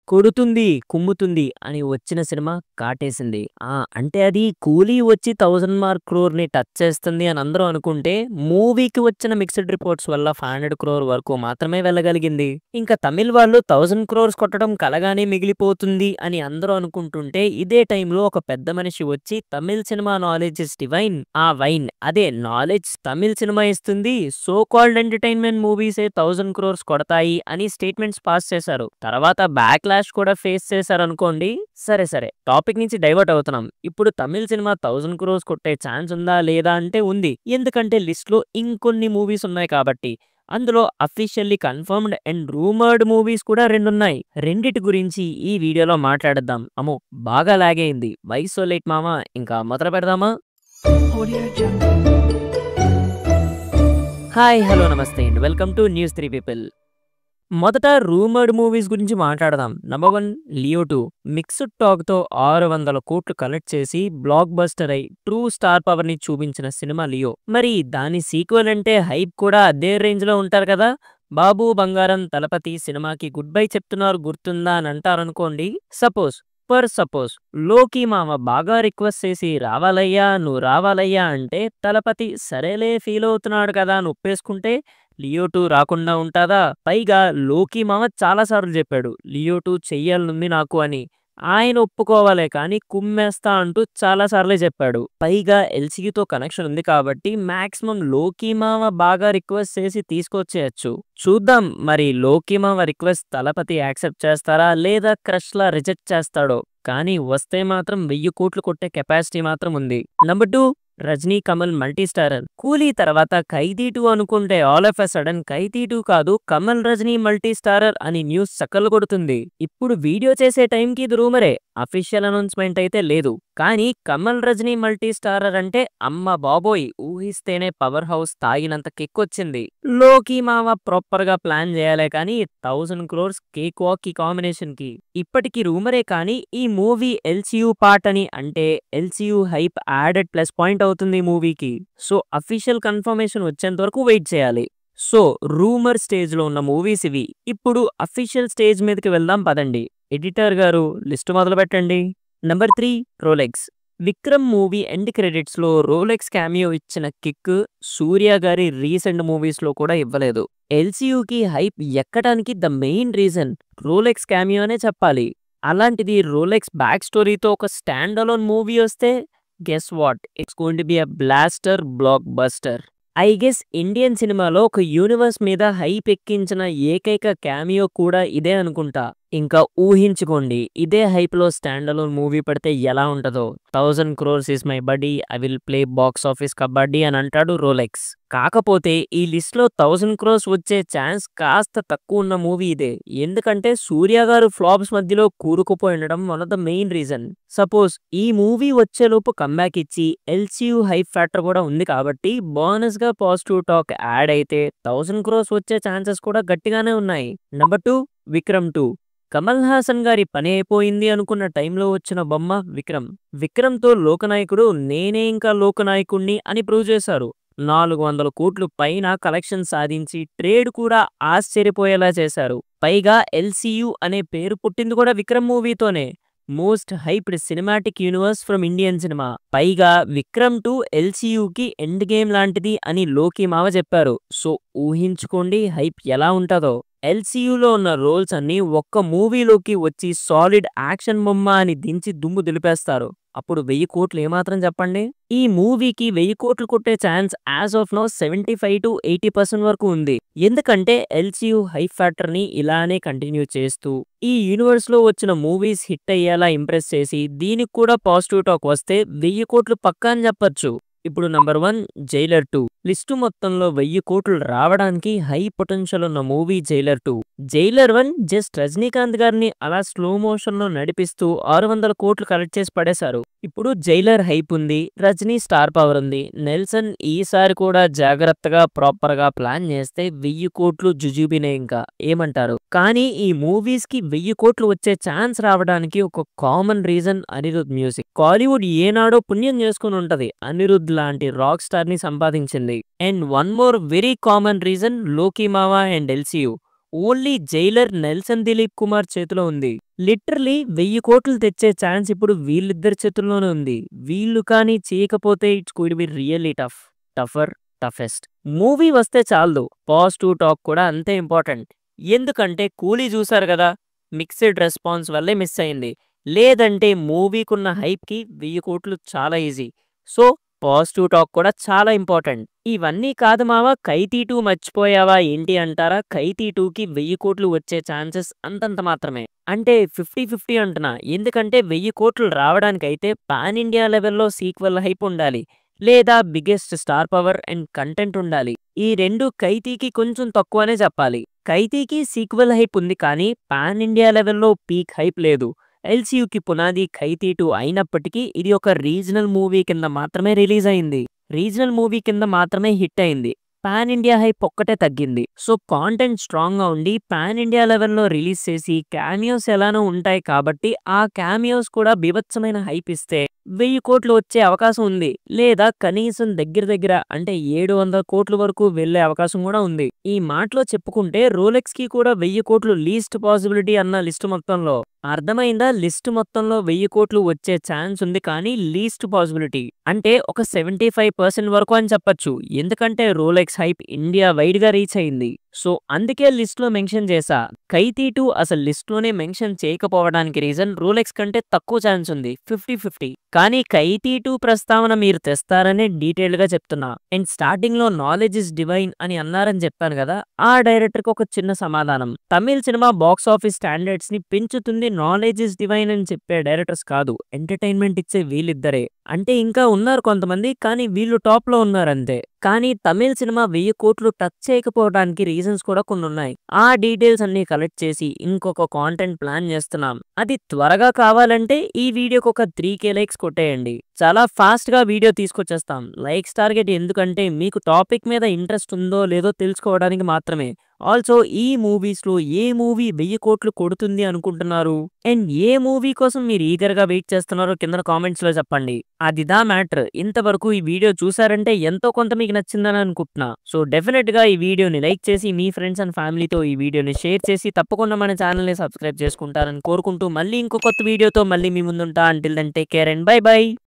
కొడుతుంది, కుమ్ముతుంది అని వచ్చిన సినిమా కాటేసింది. అంటే అది 'కూలీ' వచ్చి 1000 మార్క్ క్రోర్‌ని టచ్ చేస్తుంది అని అందరూ అనుకుంటే, మూవీకి వచ్చిన మిక్స్డ్ రిపోర్ట్స్ వల్ల 500 క్రోర్ వరకు మాత్రమే వెళ్ళగలిగింది. ఇంకా తమిళ్ వాళ్ళు 1000 క్రోర్స్ కొట్టడం కలగానే మిగిలిపోతుంది అని అందరూ అనుకుంటుంటే, ఇదే టైంలో ఒక పెద్ద మనిషి వచ్చి Tamil cinema knowledge is divine. ఆ వైన్ అదే నాలెడ్జ్ తమిళ్ సినిమా ఇస్తుంది. సో కాల్డ్ ఎంటర్‌టైన్‌మెంట్ మూవీసే 1000 క్రోర్స్ కొడతాయి అని స్టేట్మెంట్స్ పాస్ చేశారు. తర్వాత బ్యాక్‌లాష్ కూడా ఫేస్ చేశారనుకోండి. సరే టాపిక్ నుంచి డైవర్ట్ అవుతున్నాం. ఇప్పుడు తమిళ్ సినిమా 1000 క్రోర్స్ కొట్టే ఛాన్స్ ఉందా లేదా అంటే ఉంది. ఎందుకంటే లిస్ట్‌లో ఇంకొన్ని మూవీస్ ఉన్నాయి కాబట్టి. అందులో officially confirmed and rumoured movies కూడా 2 ఉన్నాయి. రెండిటి గురించి ఈ వీడియోలో మాట్లాడదాం. అమ్మో బాగా లాగ్ అయింది. వై సో లేట్ మామ. ఇంకా మొదలు పెడదామా? హాయ్ హలో నమస్తే and welcome to news 3 people. మొదట రూమర్డ్ మూవీస్ గురించి మాట్లాడదాం. నంబర్ 1 లియో 2 మిక్స్డ్ టాక్‌తో 600 కోట్లు కలెక్ట్ చేసి బ్లాక్ బస్టర్ అయి ట్రూ స్టార్ పవర్‌ని చూపించిన సినిమా లియో. మరి దాని సీక్వెల్ అంటే హైప్ కూడా అదే రేంజ్‌లో ఉంటారు కదా. బాబు బంగారం తలపతి సినిమాకి గుడ్ బై చెప్తున్నారు గుర్తుందా అని అంటారనుకోండి. సపోజ్ లోకి మామ బాగా రిక్వెస్ట్ చేసి రావాలయ్యా నువ్వు రావాలయ్యా అంటే తలపతి సరేలే ఫీల్ అవుతున్నాడు కదా అని ఒప్పేసుకుంటే లియో 2 రాకుండా ఉంటాదా? పైగా లోకి మామ చాలాసార్లు చెప్పాడు లియో 2 చెయ్యాలనుంది నాకు అని. ఆయన ఒప్పుకోవాలే కానీ కుమ్మేస్తా అంటూ చాలాసార్లే చెప్పాడు. పైగా ఎల్సీయూతో కనెక్షన్ ఉంది కాబట్టి మాక్సిమం లోకి మామ బాగా రిక్వెస్ట్ చేసి తీసుకొచ్చేయచ్చు. చూద్దాం మరి లోకి మామ రిక్వెస్ట్ తలపతి యాక్సెప్ట్ చేస్తారా లేదా క్రష్‌లా రిజెక్ట్ చేస్తాడో. కానీ వస్తే మాత్రం 1000 కోట్లు కొట్టే కెపాసిటీ మాత్రం ఉంది. Number 2 Rajini Kamal multi starrer. Coolie తర్వాత ఖైదీ 2 అనుకుంటే all of a sudden Khaidi 2 కాదు కమల్ రజనీ మల్టీ స్టారర్ అని న్యూస్ చక్కలు కొడుతుంది. ఇప్పుడు వీడియో చేసే టైంకి ఇది రూమరే, అఫీషియల్ అనౌన్స్మెంట్ అయితే లేదు. కానీ కమల్ రజనీ మల్టీ స్టారర్ అంటే అమ్మ బాబోయ్ ఊహిస్తేనే పవర్ హౌస్ తాగినంత కిక్ వచ్చింది. లోకి మామ ప్రాపర్ గా ప్లాన్ చేయాలే కానీ 1000 క్రోర్స్ కేక్ వాక్ ఈ కాంబినేషన్ కి. ఇప్పటికి రూమరే కానీ ఈ మూవీ ఎల్సీయూ పార్ట్ అని అంటే LCU hype added plus point అవుతుంది మూవీకి. సో అఫీషియల్ కన్ఫర్మేషన్ వచ్చేంత వరకు వెయిట్ చేయాలి. సో రూమర్ స్టేజ్ లో ఉన్న మూవీస్ ఇవి. ఇప్పుడు అఫీషియల్ స్టేజ్ మీదకి వెళ్దాం పదండి. ఎడిటర్ గారు లిస్ట్ మొదలు పెట్టండి. Number 3 Rolex. Vikram movie end credits లో రోలెక్స్ క్యామియో ఇచ్చిన కిక్ సూర్య గారి రీసెంట్ మూవీస్ లో కూడా ఇవ్వలేదు. ఎల్సీయూకి హైప్ ఎక్కడానికి the main reason Rolex cameo అనే చెప్పాలి. అలాంటిది రోలెక్స్ బ్యాక్ స్టోరీతో ఒక స్టాండ్ అలోన్ మూవీ వస్తే guess what, it's going to be a blaster block buster. I guess Indian సినిమాలో ఒక యూనివర్స్ మీద హైప్ ఎక్కించిన ఏకైక క్యామియో కూడా ఇదే అనుకుంటా. ఇంకా ఊహించుకోండి ఇదే హైప్ లో స్టాండ్ అలోన్ మూవీ పడితే ఎలా ఉంటదో. 1000 crores is my body, I will play box office kabaddi అని అంటాడు రోలెక్స్. కాకపోతే ఈ లిస్ట్ లో 1000 క్రోర్స్ వచ్చే ఛాన్స్ కాస్త తక్కువ ఉన్న మూవీ ఇదే. ఎందుకంటే సూర్య గారు ఫ్లాప్స్ మధ్యలో కూరుకుపోయి ఉండడం one of the main reason. Suppose ఈ మూవీ వచ్చేలోపు కంబ్యాక్ ఇచ్చి ఎల్సీయూ హైప్ ఫ్యాక్టర్ కూడా ఉంది కాబట్టి బోనస్ గా పాజిటివ్ టాక్ యాడ్ అయితే 1000 క్రోర్స్ వచ్చే ఛాన్సెస్ కూడా గట్టిగానే ఉన్నాయి. నంబర్ 2 విక్రమ్ 2. కమల్ హాసన్ గారి పని అయిపోయింది అనుకున్న టైంలో వచ్చిన బొమ్మ విక్రమ్. విక్రమ్తో లోకనాయకుడు నేనే ఇంకా లోకనాయకుణ్ణి అని ప్రూవ్ చేశారు. 400 కోట్లు పైన కలెక్షన్ సాధించి ట్రేడ్ కూడా ఆశ్చర్యపోయేలా చేశారు. పైగా ఎల్సీయూ అనే పేరు పుట్టింది కూడా విక్రమ్ మూవీతోనే. Most hyped cinematic universe from Indian cinema. పైగా విక్రమ్ 2 ఎల్సీయూకి ఎండ్ గేమ్ లాంటిది అని లోకి మావ చెప్పారు. సో ఊహించుకోండి హైప్ ఎలా ఉంటుందో. ఎల్సీయూలో ఉన్న రోల్స్ అన్ని ఒక్క మూవీలోకి వచ్చి సాలిడ్ యాక్షన్ బొమ్మ అని దించి దుమ్ము దులిపేస్తారు. అప్పుడు 1000 కోట్లు ఏమాత్రం చెప్పండి. ఈ మూవీకి 1000 కోట్లు కొట్టే chance as of now 75 to 80% వరకు ఉంది. ఎందుకంటే ఎల్సీయూ హైప్ ఫ్యాక్టర్ ని ఇలానే కంటిన్యూ చేస్తూ ఈ యూనివర్స్ లో వచ్చిన మూవీస్ హిట్ అయ్యేలా ఇంప్రెస్ చేసి దీనికి కూడా పాజిటివ్ టాక్ వస్తే 1000 కోట్లు పక్కా అని చెప్పొచ్చు. ఇప్పుడు నంబర్ 1 జైలర్ 2. లిస్టు మొత్తంలో 1000 కోట్లు రావడానికి హై పొటెన్షియల్ ఉన్న movie Jailer 2. Jailer 1 just Rajinikanth గారిని అలా స్లో మోషన్ లో నడిపిస్తూ 600 కోట్లు కలెక్ట్ చేసి పడేశారు. ఇప్పుడు జైలర్ హైప్ ఉంది, రజనీ స్టార్ పవర్ ఉంది. నెల్సన్ ఈసారి కూడా జాగ్రత్తగా ప్రాపర్ గా ప్లాన్ చేస్తే 1000 కోట్లు జుజుబినే ఇంకా ఏమంటారు. కానీ ఈ మూవీస్ కి 1000 కోట్లు వచ్చే ఛాన్స్ రావడానికి ఒక common reason Anirudh music. Kollywood ఏనాడో పుణ్యం చేసుకుని ఉంటది అనిరుద్ లాంటి రాక్ స్టార్ ని సంపాదించింది. And one more very common reason లోకి మావా and LCU. Only Jailer Nelson Dilip Kumar చేతిలో ఉంది. లిటరలీ 1000 కోట్లు తెచ్చే ఛాన్స్ ఇప్పుడు వీళ్ళిద్దరి చేతుల్లోనే ఉంది. వీళ్ళు కానీ చేయకపోతే it's could be really టఫర్ toughest. Movie వస్తే చాలదు, పాజిటివ్ టాక్ కూడా అంతే ఇంపార్టెంట్. ఎందుకంటే కూలీ చూసారు కదా, మిక్స్డ్ రెస్పాన్స్ వల్లే మిస్ అయింది. లేదంటే మూవీకున్న హైప్కి 1000 కోట్లు చాలా ఈజీ. సో పాజిటివ్ టాక్ కూడా చాలా ఇంపార్టెంట్. ఇవన్నీ కాదు మావా, ఖైదీ 2 మర్చిపోయావా ఏంటి అంటారా? ఖైదీ 2కి 1000 కోట్లు వచ్చే ఛాన్సెస్ అంతంత మాత్రమే. అంటే 50-50 అంటున్నా. ఎందుకంటే 1000 కోట్లు రావడానికైతే పాన్ ఇండియా లెవెల్లో సీక్వెల్ హైప్ ఉండాలి, లేదా biggest star power and content ఉండాలి. ఈ రెండు ఖైదీకి కొంచెం తక్కువనే చెప్పాలి. ఖైదీకి సీక్వెల్ హైప్ ఉంది, కానీ పాన్ ఇండియా లెవెల్లో పీక్ హైప్ లేదు. ఎల్సీయూకి పునాది ఖైదీ 2 అయినప్పటికీ ఇది ఒక రీజనల్ మూవీ కింద మాత్రమే రిలీజ్ అయింది. రీజనల్ మూవీ కింద మాత్రమే హిట్ అయింది. పాన్ ఇండియా హైప్ ఒక్కటే తగ్గింది. సో కాంటెంట్ స్ట్రాంగ్ గా ఉండి పాన్ ఇండియా లెవెల్లో రిలీజ్ చేసి క్యామియోస్ ఎలానో ఉంటాయి కాబట్టి ఆ క్యామియోస్ కూడా బీభత్సమైన హైప్ ఇస్తే 1000 కోట్లు వచ్చే అవకాశం ఉంది. లేదా కనీసం దగ్గర అంటే 700 కోట్ల వరకు వెళ్లే అవకాశం కూడా ఉంది. ఈ మాటలో చెప్పుకుంటే రోలెక్స్ కి కూడా 1000 కోట్లు లీస్ట్ పాసిబిలిటీ అన్న లిస్ట్ మొత్తంలో. అర్థమైందా? లిస్ట్ మొత్తంలో 1000 కోట్లు వచ్చే ఛాన్స్ ఉంది, కానీ లీస్ట్ పాసిబిలిటీ అంటే ఒక 75% వరకు అని చెప్పొచ్చు. ఎందుకంటే రోలెక్స్ హైప్ ఇండియా వైడ్ గా రీచ్ అయింది. సో అందుకే లిస్ట్ లో మెన్షన్ చేశా. ఖైదీ 2 అసలు లిస్ట్ లోనే మెన్షన్ చేయకపోవడానికి రీజన్ రోలెక్స్ కంటే తక్కువ ఛాన్స్ ఉంది, 50-50. కానీ ఖైదీ 2 ప్రస్తావన మీరు తెస్తారనే డీటెయిల్ గా చెప్తున్నా. అండ్ స్టార్టింగ్ లో నాలెడ్జ్ ఇస్ డివైన్ అని అన్నారని చెప్పాను కదా, ఆ డైరెక్టర్ కి ఒక చిన్న సమాధానం. తమిళ సినిమా బాక్స్ ఆఫీస్ స్టాండర్డ్స్ ని పెంచుతుంది నాలెడ్జ్ ఇస్ డివైన్ అని చెప్పే డైరెక్టర్స్ కాదు, ఎంటర్టైన్మెంట్ ఇచ్చే వీళ్ళిద్దరే. అంటే ఇంకా ఉన్నారు కొంతమంది, కానీ వీళ్ళు టాప్ లో ఉన్నారు అంతే. కానీ తమిళ సినిమా 1000 కోట్లు టచ్ చేయకపోవడానికి రీజన్స్ కూడా కొన్ని ఉన్నాయి. ఆ డీటెయిల్స్ అన్ని కలెక్ట్ చేసి ఇంకొక కాంటెంట్ ప్లాన్ చేస్తున్నాం. అది త్వరగా కావాలంటే ఈ వీడియోకి ఒక 3K లైక్స్ కొట్టేయండి. చాలా ఫాస్ట్ గా వీడియో తీసుకొచ్చేస్తాం. లైక్స్ టార్గెట్ ఎందుకంటే మీకు టాపిక్ మీద ఇంట్రెస్ట్ ఉందో లేదో తెలుసుకోవడానికి మాత్రమే. ఆల్సో ఈ మూవీస్ లో ఏ మూవీ 1000 కోట్లు కొడుతుంది అనుకుంటున్నారు, అండ్ ఏ మూవీ కోసం మీరు ఈగర్ గా వెయిట్ చేస్తున్నారో కింద కామెంట్స్ లో చెప్పండి. అదిదా మ్యాటర్. ఇంతవరకు ఈ వీడియో చూసారంటే ఎంతో కొంత మీకు నచ్చిందని అనుకుంటున్నా. సో డెఫినెట్ గా ఈ వీడియోని లైక్ చేసి మీ ఫ్రెండ్స్ అండ్ ఫ్యామిలీతో ఈ వీడియోని షేర్ చేసి తప్పకుండా మన ఛానల్ ని సబ్స్క్రైబ్ చేసుకుంటారని కోరుకుంటూ మళ్ళీ ఇంకో కొత్త వీడియోతో మళ్ళీ మీ ముందుంటా. Until then take care and bye by.